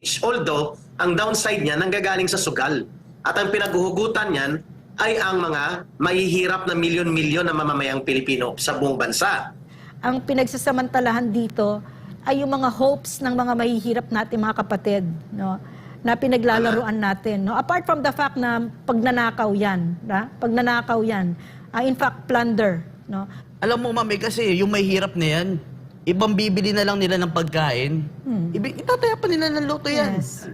Although, ang downside niya nanggagaling sa sugal. At ang pinaghuhugutan niyan ay ang mga mahihirap na milyon-milyon na mamamayang Pilipino sa buong bansa. Ang pinagsasamantalahan dito ay yung mga hopes ng mga mahihirap natin mga kapatid, no? Na pinaglalaruan natin, no? Apart from the fact na pagnanakaw yan, pagnanakaw yan, in fact plunder, no? Alam mo, mami, kasi yung may hirap na yan, ibang bibili na lang nila ng pagkain, itataya pa nila ng loto yan. Yes.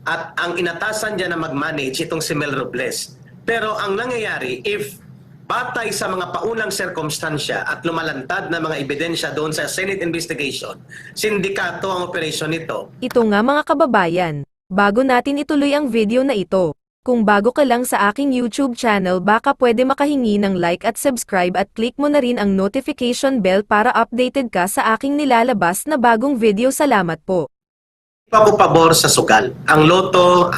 At ang inatasan dyan na mag-manage itong si Mel Robles. Pero ang nangyayari, if batay sa mga paunang sirkumstansya at lumalantad na mga ebidensya doon sa Senate investigation, sindikato ang operasyon nito. Ito nga mga kababayan, bago natin ituloy ang video na ito, kung bago ka lang sa aking YouTube channel baka pwede makahingi ng like at subscribe at click mo na rin ang notification bell para updated ka sa aking nilalabas na bagong video. Salamat po. Pabor sa sugal. Ang Lotto,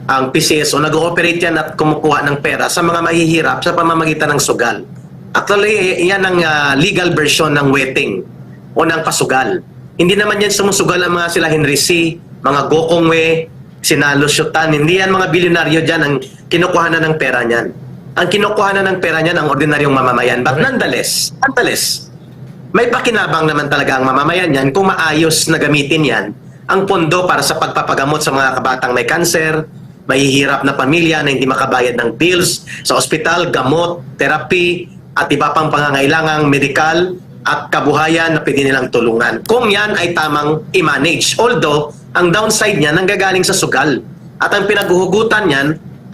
ang PCSO, nag-ooperate yan at kumukuha ng pera sa mga mahihirap sa pamamagitan ng sugal. Actually, yan ang legal version ng wetting o ng pasugal. Hindi naman yan sumusugal ang mga sila Henry C., mga Gokongwe, Sinalo Syutan. Hindi yan mga bilyonaryo dyan ang kinukuhanan ng pera niyan. Ang kinukuhanan ng pera niyan ang ordinaryong mamamayan. But nonetheless, may pakinabang naman talaga ang mamamayan yan kung maayos na gamitin yan ang pondo para sa pagpapagamot sa mga kabatang may kanser, mahihirap na pamilya na hindi makabayad ng bills sa ospital, gamot, therapy, at iba pang pangangailangang medikal at kabuhayan na pwede nilang tulungan. Kung yan ay tamang i-manage. Although, ang downside niya nanggagaling sa sugal. At ang pinaghuhugutan niyan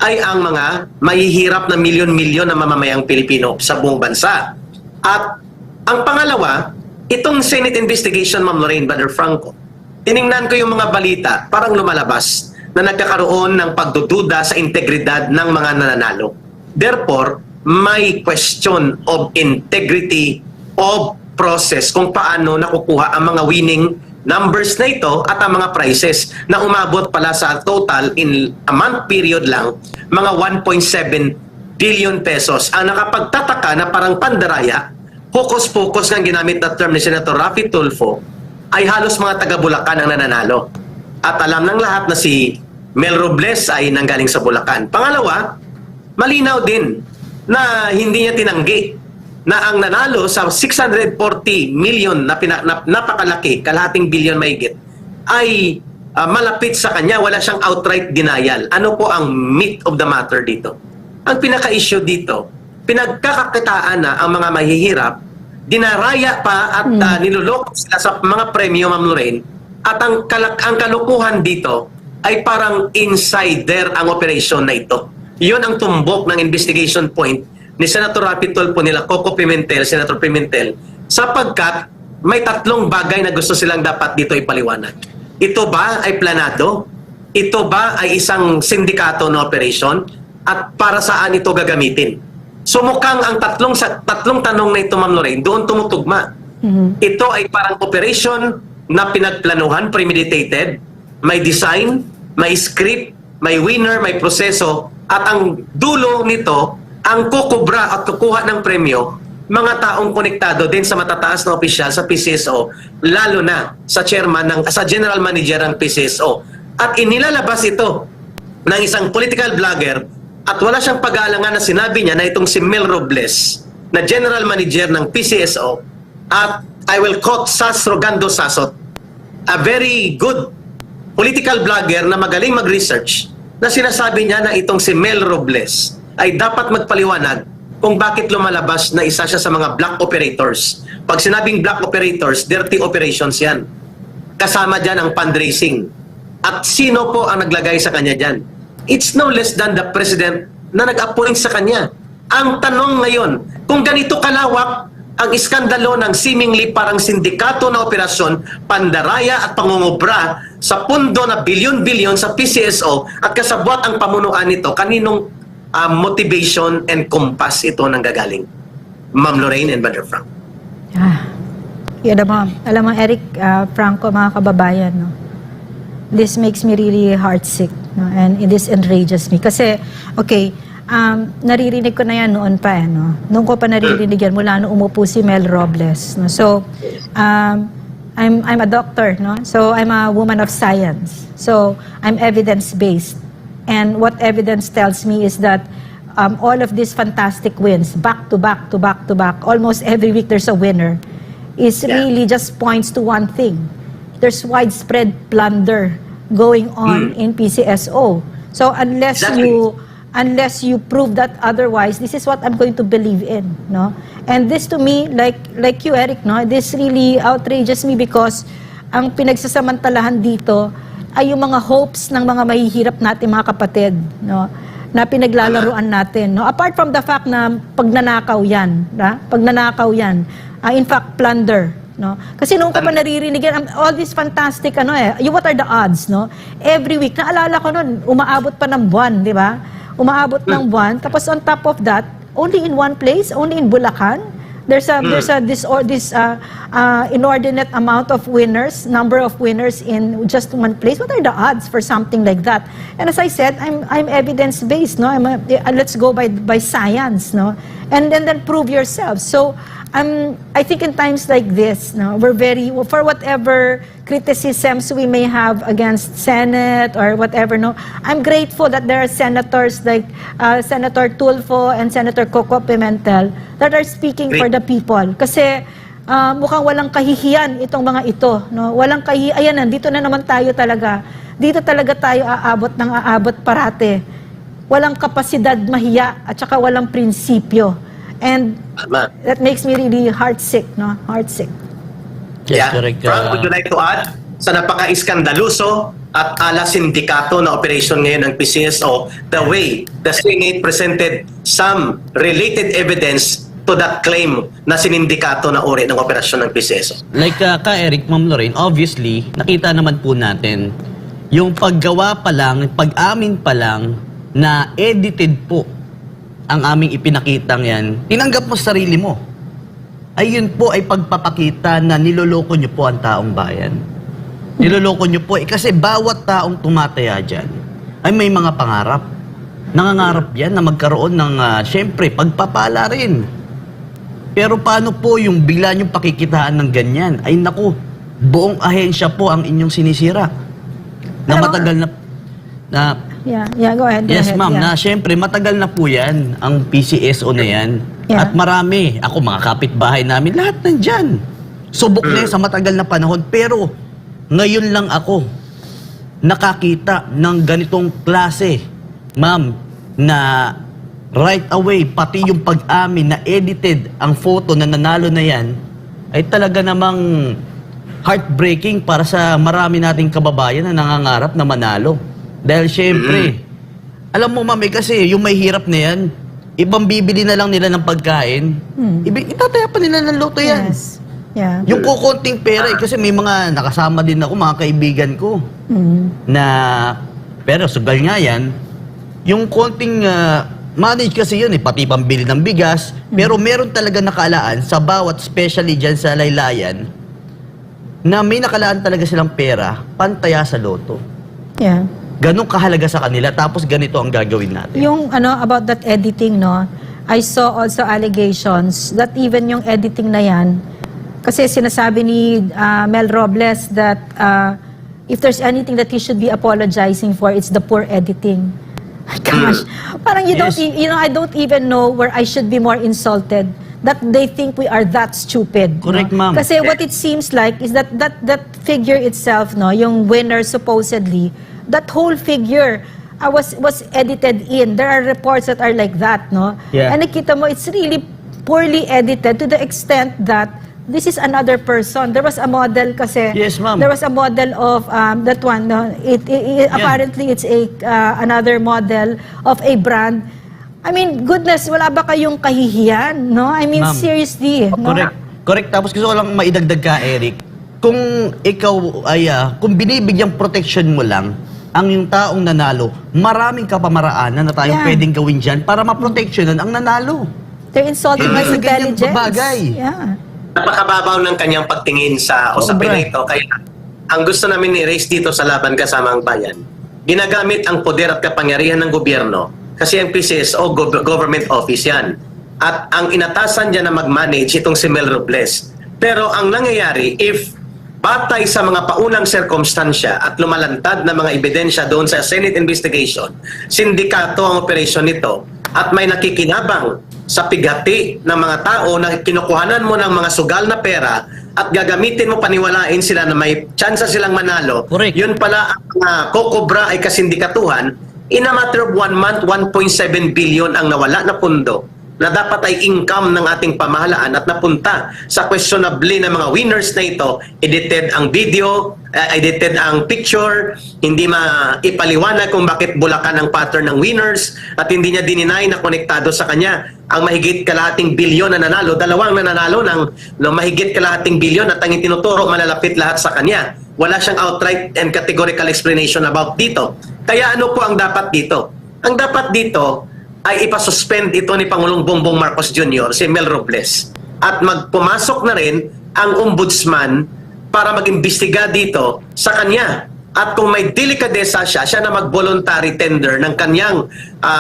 ay ang mga mahihirap na milyon-milyon na mamamayang Pilipino sa buong bansa. At ang pangalawa, itong Senate investigation, Ma'am Lorraine, Brother Franco, tiningnan ko yung mga balita, parang lumalabas na nagkakaroon ng pagdududa sa integridad ng mga nananalo. Therefore, may question of integrity of process kung paano nakukuha ang mga winning numbers na ito at ang mga prices na umabot pala sa total in a month period lang, mga 1.7 billion pesos. Ang nakapagtataka na parang pandaraya, focus-focus ng ginamit na term ni Senator Raffy Tulfo, ay halos mga taga-Bulacan ang nananalo. At alam ng lahat na si Mel Robles ay nanggaling sa Bulacan. Pangalawa, malinaw din na hindi niya tinanggi na ang nanalo sa 640 million na napakalaki, kalahating billion mahigit, ay malapit sa kanya. Wala siyang outright denial. Ano po ang meat of the matter dito? Ang pinaka-issue dito, pinagkakakitaan na ang mga mahihirap, dinaraya pa at niloloko sila sa mga premyo, Ma'am Lorraine, at ang kalukuhan dito ay parang insider ang operation na ito. Iyon ang tumbok ng investigation point ni Senator Raffy Tulfo, nila Coco Pimentel, Senator Pimentel, sapagkat may tatlong bagay na gusto silang dapat dito ipaliwanag. Ito ba ay planado? Ito ba ay isang sindikato na operation? At para saan ito gagamitin? So mukhang ang tatlong tanong na ito, Ma'am Lorraine, doon tumutugma. Ito ay parang operation na pinagplanuhan, premeditated, may design, may script, may winner, may proseso, at ang dulo nito, ang kukubra at kukuha ng premyo, mga taong konektado din sa matataas na opisyal sa PCSO, lalo na sa chairman sa general manager ng PCSO. At inilalabas ito ng isang political blogger at wala siyang pag-aalangan na sinabi niya na itong si Mel Robles na general manager ng PCSO, at I will quote Sas Rogando Sasot, a very good political blogger na magaling mag-research, na sinasabi niya na itong si Mel Robles ay dapat magpaliwanag kung bakit lumalabas na isa siya sa mga black operators. Pag sinabing black operators, dirty operations yan. Kasama dyan ang fundraising. At sino po ang naglagay sa kanya dyan? It's no less than the president na nag-appoint sa kanya. Ang tanong ngayon, kung ganito kalawak ang iskandalo ng seemingly parang sindikato na operasyon, pandaraya at pangungubra sa pundo na bilyon-bilyon sa PCSO at kasabwat ang pamunuan nito, kaninong motivation and compass ito nanggagaling? Ma'am Lorraine and Brother Frank. Yun alam mo Eric, Franco, mga kababayan, no? This makes me really heartsick, no? And this enrages me. Kasi, okay, naririnig ko na yan noon pa, no? Noon ko pa naririnig yan mula nung umupo si Mel Robles. No? So, I'm a doctor, no? So I'm a woman of science. So I'm evidence-based. And what evidence tells me is that all of these fantastic wins, back to back to back to back, almost every week there's a winner, is really just points to one thing. There's widespread plunder going on in PCSO. So unless you prove that otherwise, this is what I'm going to believe in, no? And this to me, like you, Eric, no, this really outrages me because ang pinagsasamantalahan dito ay yung mga hopes ng mga mahihirap natin mga kapatid, no, na pinaglalaruan natin, no. Apart from the fact na pagnanakaw yan, in fact plunder, no. Kasi nung ko pa naririnig yan, all this fantastic what are the odds, no? Every week naalala ko noon, umaabot pa ng buwan, di ba? Umaabot ng buwan. Tapos on top of that, only in one place, only in Bulacan, there's this inordinate amount of winners, number of winners in just one place. What are the odds for something like that? And as I said, I'm evidence based, no. Let's go by science, no. And then prove yourself. So I think in times like this, no, we're for whatever criticisms we may have against Senate or whatever, no, I'm grateful that there are senators like Senator Tulfo and Senator Coco Pimentel that are speaking for the people. Kasi mukhang walang kahihiyan itong mga ito, no? Walang kahihiyan. Ayan, nandito na naman tayo talaga. Dito talaga tayo aabot parate. Walang kapasidad mahiya at saka walang prinsipyo. And that makes me really heartsick, no? Heartsick. Yes, correct. Frank, would you like to add sa napaka-iskandaluso at ala sindikato na operation ngayon ng PCSO, the way the Senate presented some related evidence to that claim na sinindikato na uri ng operasyon ng PCSO? Like ka Eric, Ma'am Lorraine, obviously, nakita naman po natin yung paggawa pa lang, pag-amin pa lang na edited po ang aming ipinakitang yan, tinanggap mo sa sarili mo. Ay yun po ay pagpapakita na niloloko nyo po ang taong bayan. Niloloko nyo po kasi bawat taong tumataya dyan ay may mga pangarap. Nangangarap yan na magkaroon ng, syempre, pagpapala rin. Pero paano po yung bigla nyong pakikitaan ng ganyan? Ay naku, buong ahensya po ang inyong sinisira. Na matagal na Yeah, go ahead. Yes, ma'am. Na syempre, matagal na po yan, ang PCSO na yan. Yeah. At marami. Ako, mga kapitbahay namin, lahat nandyan. Subok na yan sa matagal na panahon. Pero, ngayon lang ako nakakita ng ganitong klase, ma'am, na right away, pati yung pag-amin na edited ang photo na nanalo na yan, ay talaga namang heartbreaking para sa marami nating kababayan na nangangarap na manalo. Dahil syempre, alam mo mami, kasi yung may hirap na yan, ibang bibili na lang nila ng pagkain, itataya pa nila ng loto yan. Yes. Yeah. Yung kukunting pera, kasi may mga nakasama din ako, mga kaibigan ko, na, pero sugal nga yan, yung konting, manage kasi yun pati pambili ng bigas, pero meron talaga nakalaan sa bawat, especially dyan sa Laylayan, na may nakalaan talaga silang pera, pantaya sa loto. Yeah. Ganong kahalaga sa kanila, tapos ganito ang gagawin natin. Yung about that editing, no, I saw also allegations that even yung editing na yan, kasi sinasabi ni Mel Robles that if there's anything that he should be apologizing for, it's the poor editing. Gosh, parang I don't even know where I should be more insulted that they think we are that stupid. Correct, no? ma'am. Kasi what it seems like is that figure itself, no, yung winner supposedly, that whole figure was edited in. There are reports that are like that, no? Yeah. And nakita mo, it's really poorly edited to the extent that this is another person. There was a model kasi. Yes, ma'am. There was a model of that one. No? Apparently, it's another model of a brand. I mean, goodness, wala ba kayong kahihiyan, no? I mean, Ma'am, seriously. No? Correct. Tapos gusto ko lang maidagdag ka, Eric. Kung ikaw ay, kung binibigyang protection mo lang ang yung taong nanalo, maraming kapamaraanan na tayong pwedeng gawin dyan para maproteksyonan ang nanalo. They're insulting my Sa ganyang intelligence. bagay. Yeah. Napakababaw ng kanyang pagtingin sa usapin na ito. Kaya ang gusto namin i-raise dito sa Laban Kasama ang Bayan, ginagamit ang poder at kapangyarihan ng gobyerno kasi ang PCSO, government office yan. At ang inatasan dyan na mag-manage itong si Mel Robles. Pero ang nangyayari, if batay sa mga paunang sirkumstansya at lumalantad na mga ebidensya doon sa Senate investigation, sindikato ang operasyon nito at may nakikinabang sa pighati ng mga tao na kinukuhanan mo ng mga sugal na pera at gagamitin mo paniwalain sila na may tsansa silang manalo. Correct. Yun pala ang kokobra ay kasindikatuhan. In a matter of 1 month, 1.7 billion ang nawala na pundo na dapat ay income ng ating pamahalaan at napunta sa questionably na mga winners na ito. Edited ang video, edited ang picture, hindi maipaliwanag kung bakit Bulacan ang pattern ng winners at hindi niya dininay na konektado sa kanya ang mahigit kalahating bilyon na nanalo, dalawang nanalo ng mahigit kalahating bilyon at ang itinuturo malalapit lahat sa kanya. Wala siyang outright and categorical explanation about dito. Kaya ano po ang dapat dito? Ang dapat dito ay ipasuspend ito ni Pangulong Bongbong Marcos Jr., si Mel Robles. At magpumasok na rin ang ombudsman para mag-imbestiga dito sa kanya. At kung may delikadesa siya na mag-voluntary tender ng kanyang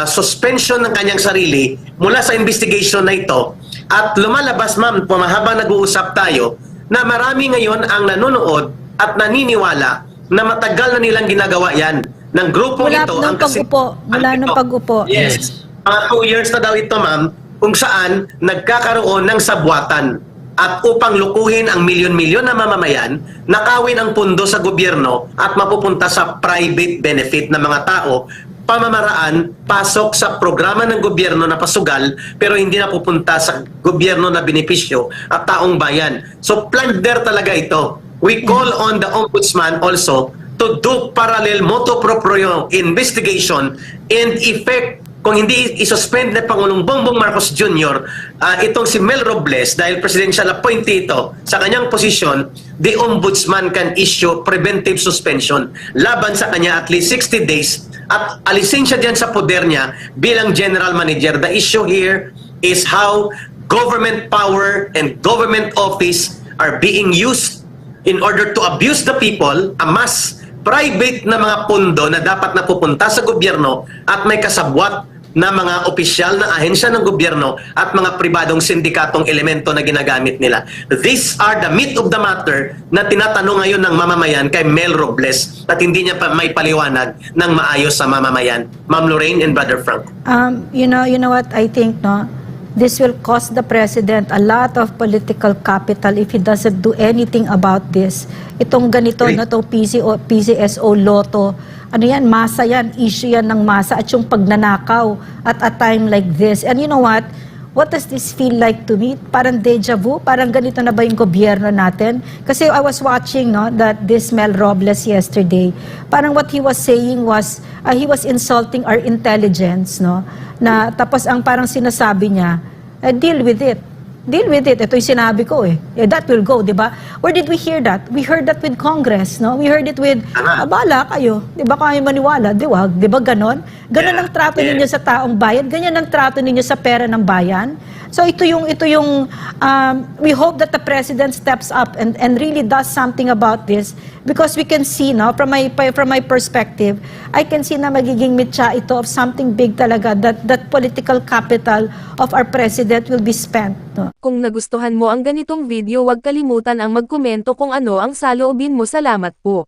suspension ng kanyang sarili mula sa investigation na ito. At lumalabas, ma'am, habang nag-uusap tayo, na marami ngayon ang nanonood at naniniwala na matagal na nilang ginagawa yan ng grupo Mula ito. nung pag-upo. Mula nung pag-upo. Yes. Mga 2 years na daw ito, ma'am, kung saan nagkakaroon ng sabwatan at upang lukuhin ang milyon-milyon na mamamayan, nakawin ang pundo sa gobyerno at mapupunta sa private benefit ng mga tao, pamamaraan, pasok sa programa ng gobyerno na pasugal, pero hindi napupunta sa gobyerno na benepisyo at taong bayan. So plunder talaga ito. We call on the ombudsman also to do parallel motu proprio investigation and effect. Kung hindi isuspend na Pangulong Bongbong Marcos Jr. Itong si Mel Robles dahil presidential appointee ito sa kanyang posisyon, the ombudsman can issue preventive suspension laban sa kanya at least 60 days at alisin siya dyan sa poder niya bilang general manager. The issue here is how government power and government office are being used in order to abuse the people, amass private na mga pundo na dapat napupunta sa gobyerno at may kasabwat na mga opisyal na ahensya ng gobyerno at mga pribadong sindikatong elemento na ginagamit nila. These are the meat of the matter na tinatanong ngayon ng mamamayan kay Mel Robles at hindi niya pa may paliwanag ng maayos sa mamamayan. Ma'am Lorraine and Brother Frank. You know what I think, no? This will cost the president a lot of political capital if he doesn't do anything about this. Itong ganito, no, itong PCSO Lotto, ano yan, masa yan, issue yan ng masa at yung pagnanakaw at a time like this. And you know what? What does this feel like to me? Parang deja vu? Parang ganito na ba yung gobyerno natin? Kasi I was watching, no, that this Mel Robles yesterday. Parang what he was saying was, he was insulting our intelligence, no? Na tapos ang parang sinasabi niya, deal with it. Deal with it. Ito yung sinabi ko eh. That will go, di ba? Where did we hear that? We heard that with Congress, no? We heard it with, bala kayo. Di ba kayo maniwala? Di ba ganon? Ganon ang trato ninyo sa taong bayan. Ganyan ang trato ninyo sa pera ng bayan. So ito yung we hope that the president steps up and really does something about this because we can see now from my perspective, I can see na magiging mitya ito of something big talaga that political capital of our president will be spent. No? Kung nagustuhan mo ang ganitong video, huwag kalimutan ang magkomento kung ano ang saloobin mo. Salamat po.